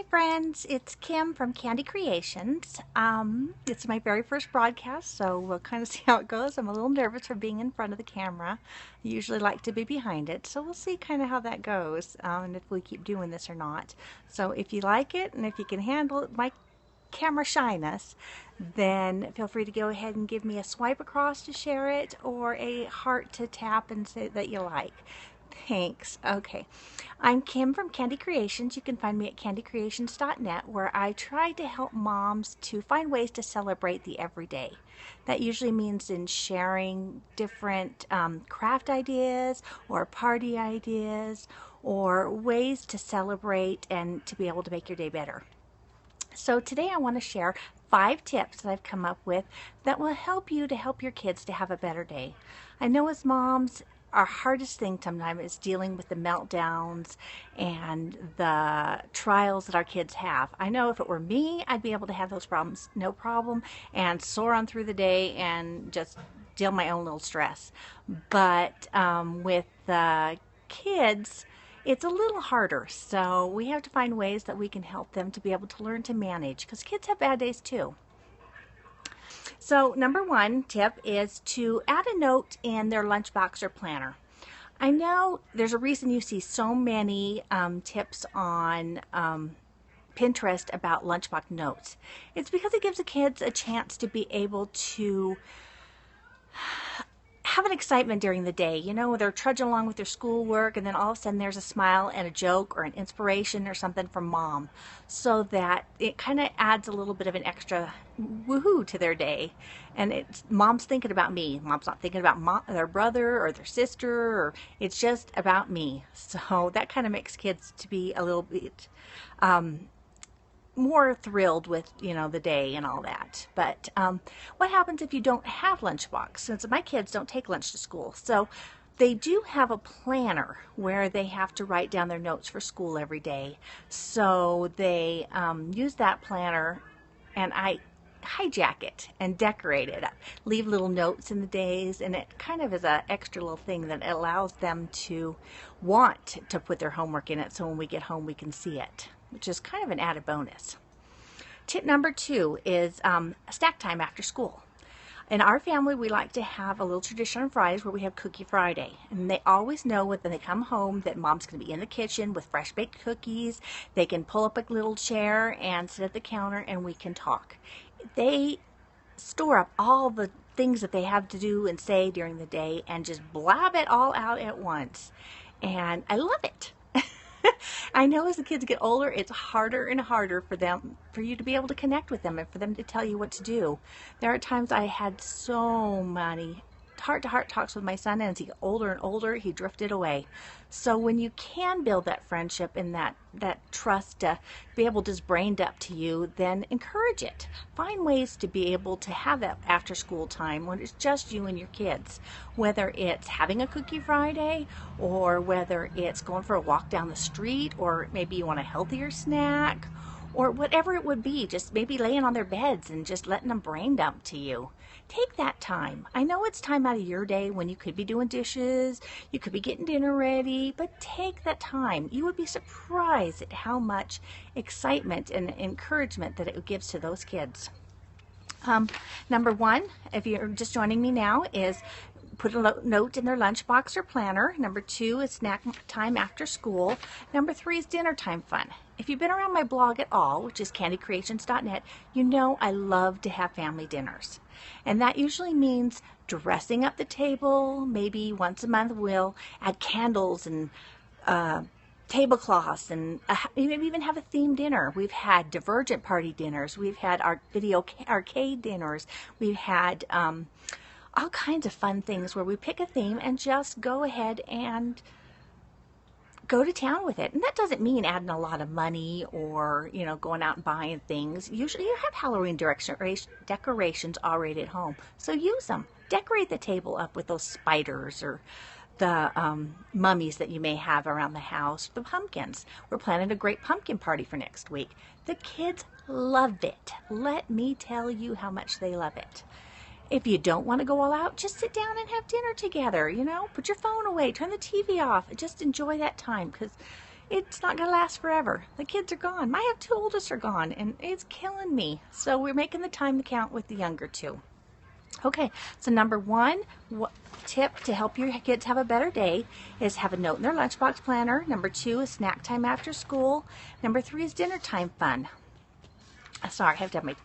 Hi friends, it's Kim from Candy Creations. It's my very first broadcast, so we'll kind of see how it goes. I'm a little nervous for being in front of the camera. I usually like to be behind it, so we'll see kind of how that goes and if we keep doing this or not. So if you like it and if you can handle my camera shyness, then feel free to go ahead and give me a swipe across to share it or a heart to tap and say that you like. Thanks. Okay. I'm Kim from Candy Creations. You can find me at candycreations.net, where I try to help moms to find ways to celebrate the everyday. That usually means in sharing different craft ideas or party ideas or ways to celebrate and to be able to make your day better. So today I want to share 5 tips that I've come up with that will help you to help your kids to have a better day. I know as moms, our hardest thing sometimes is dealing with the meltdowns and the trials that our kids have. I know if it were me, I'd be able to have those problems no problem and soar on through the day and just deal my own little stress. But with the kids, it's a little harder, so we have to find ways that we can help them to be able to learn to manage, because kids have bad days too. So number 1 tip is to add a note in their lunchbox or planner. I know there's a reason you see so many tips on Pinterest about lunchbox notes. It's because it gives the kids a chance to be able to have an excitement during the day. You know, they're trudging along with their schoolwork and then all of a sudden there's a smile and a joke or an inspiration or something from mom, so that it kind of adds a little bit of an extra woohoo to their day. And it's mom's thinking about me. Mom's not thinking about their brother or their sister, or it's just about me. So that kind of makes kids to be a little bit more thrilled with, you know, the day and all that. But what happens if you don't have lunchbox? Since my kids don't take lunch to school, so they do have a planner where they have to write down their notes for school every day. So they use that planner, and I hijack it and decorate it, leave little notes in the days, and it kind of is an extra little thing that allows them to want to put their homework in it, so when we get home we can see it, which is kind of an added bonus. Tip number 2 is snack time after school. In our family, we like to have a little tradition on Fridays where we have Cookie Friday. And they always know when they come home that mom's going to be in the kitchen with fresh baked cookies. They can pull up a little chair and sit at the counter and we can talk. They store up all the things that they have to do and say during the day and just blab it all out at once. And I love it. I know as the kids get older, it's harder and harder for you to be able to connect with them and for them to tell you what to do. There are times I had so many heart-to-heart talks with my son, and as he got older and older, he drifted away. So when you can build that friendship and that trust to be able to just brain up to you, then encourage it. Find ways to be able to have that after school time when it's just you and your kids. Whether it's having a Cookie Friday, or whether it's going for a walk down the street, or maybe you want a healthier snack, or whatever it would be, just maybe laying on their beds and just letting them brain dump to you. Take that time. I know it's time out of your day when you could be doing dishes, you could be getting dinner ready, but take that time. You would be surprised at how much excitement and encouragement that it gives to those kids. Number 1, if you're just joining me now, is put a note in their lunchbox or planner. Number 2 is snack time after school. Number 3 is dinner time fun. If you've been around my blog at all, which is candycreations.net, you know I love to have family dinners. And that usually means dressing up the table. Maybe once a month we'll add candles and tablecloths, and maybe even have a themed dinner. We've had Divergent party dinners. We've had our video arcade dinners. We've had all kinds of fun things where we pick a theme and just go ahead and go to town with it. And that doesn't mean adding a lot of money or, you know, going out and buying things. Usually you have Halloween decorations already at home, so use them. Decorate the table up with those spiders or the mummies that you may have around the house, the pumpkins. We're planning a great pumpkin party for next week. The kids love it. Let me tell you how much they love it. If you don't want to go all out, just sit down and have dinner together, you know. Put your phone away, turn the TV off, just enjoy that time, because it's not going to last forever. The kids are gone. My have two oldest are gone, and it's killing me. So we're making the time to count with the younger two. Okay, so number one tip to help your kids have a better day is have a note in their lunchbox planner. Number two is snack time after school. Number three is dinner time fun. Sorry, I have to have my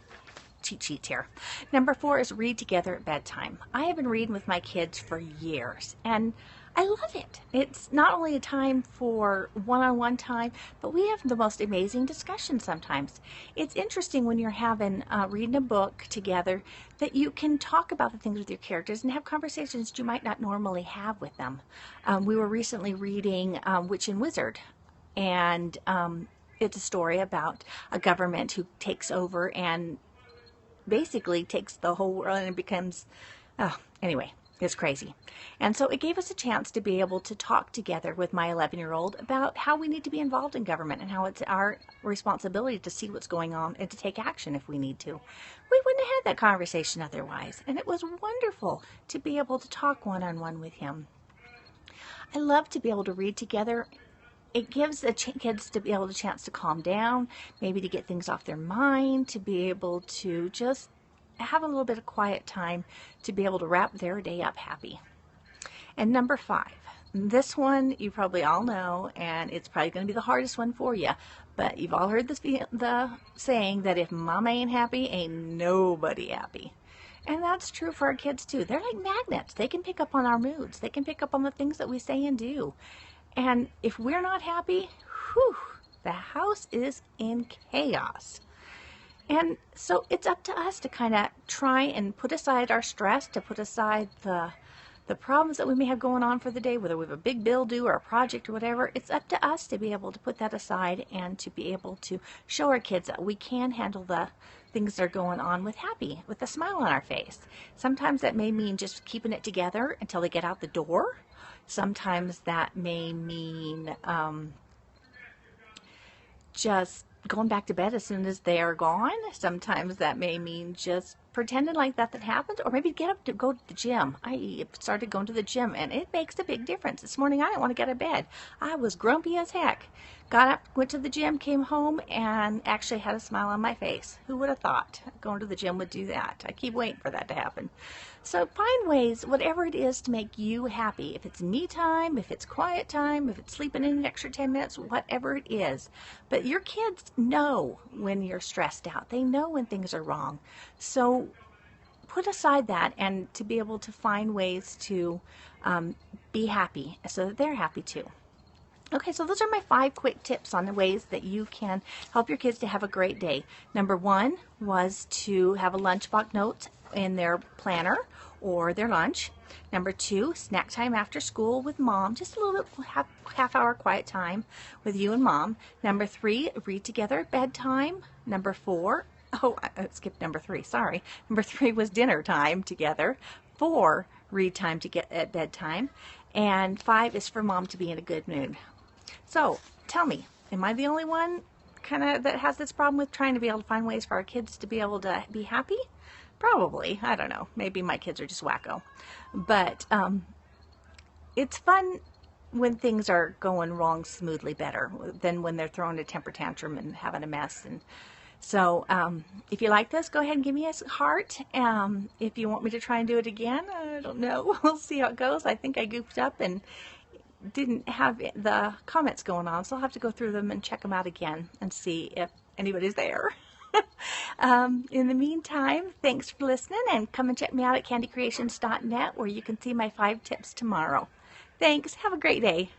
cheat sheets here. Number four is read together at bedtime. I have been reading with my kids for years, and I love it. It's not only a time for one-on-one time, but we have the most amazing discussions sometimes. It's interesting when you're having reading a book together that you can talk about the things with your characters and have conversations you might not normally have with them. We were recently reading Witch and Wizard, and it's a story about a government who takes over and basically takes the whole world and it becomes, anyway. It's crazy. And so it gave us a chance to be able to talk together with my 11-year-old about how we need to be involved in government and how it's our responsibility to see what's going on and to take action if we need to. We wouldn't have had that conversation otherwise. And it was wonderful to be able to talk one-on-one with him. I love to be able to read together. It gives the kids to be able to chance to calm down, maybe to get things off their mind, to be able to just have a little bit of quiet time to be able to wrap their day up happy. And number five, this one you probably all know, and it's probably going to be the hardest one for you, but you've all heard the saying that if mama ain't happy, ain't nobody happy. And that's true for our kids too. They're like magnets. They can pick up on our moods. They can pick up on the things that we say and do. And if we're not happy, whew, the house is in chaos. And so it's up to us to kind of try and put aside our stress, to put aside the problems that we may have going on for the day, whether we have a big bill due or a project or whatever. It's up to us to be able to put that aside and to be able to show our kids that we can handle the things that are going on with a smile on our face. Sometimes that may mean just keeping it together until they get out the door. Sometimes that may mean just going back to bed as soon as they are gone. Sometimes that may mean just pretending like that happened, or maybe get up to go to the gym. I started going to the gym, and it makes a big difference. This morning I didn't want to get out of bed. I was grumpy as heck. Got up, went to the gym, came home, and actually had a smile on my face. Who would have thought going to the gym would do that? I keep waiting for that to happen. So find ways, whatever it is, to make you happy. If it's me time, if it's quiet time, if it's sleeping in an extra 10 minutes, whatever it is. But your kids know when you're stressed out. They know when things are wrong. So put aside that and to be able to find ways to be happy so that they're happy too. Okay, so those are my 5 quick tips on the ways that you can help your kids to have a great day. Number 1 was to have a lunchbox note in their planner or their lunch. Number 2, snack time after school with mom, just a little bit, half hour quiet time with you and mom. Number 3, read together at bedtime. Number 4, I skipped number 3, sorry. Number 3 was dinner time together. 4, read time to get at bedtime. And 5 is for mom to be in a good mood. So tell me, am I the only one kind of that has this problem with trying to be able to find ways for our kids to be able to be happy? Probably. I don't know. Maybe my kids are just wacko. But it's fun when things are going wrong smoothly better than when they're throwing a temper tantrum and having a mess. And so if you like this, go ahead and give me a heart. If you want me to try and do it again, I don't know. We'll see how it goes. I think I goofed up and didn't have the comments going on, so I'll have to go through them and check them out again and see if anybody's there. In the meantime, thanks for listening, and come and check me out at candycreations.net where you can see my 5 tips tomorrow. Thanks. Have a great day.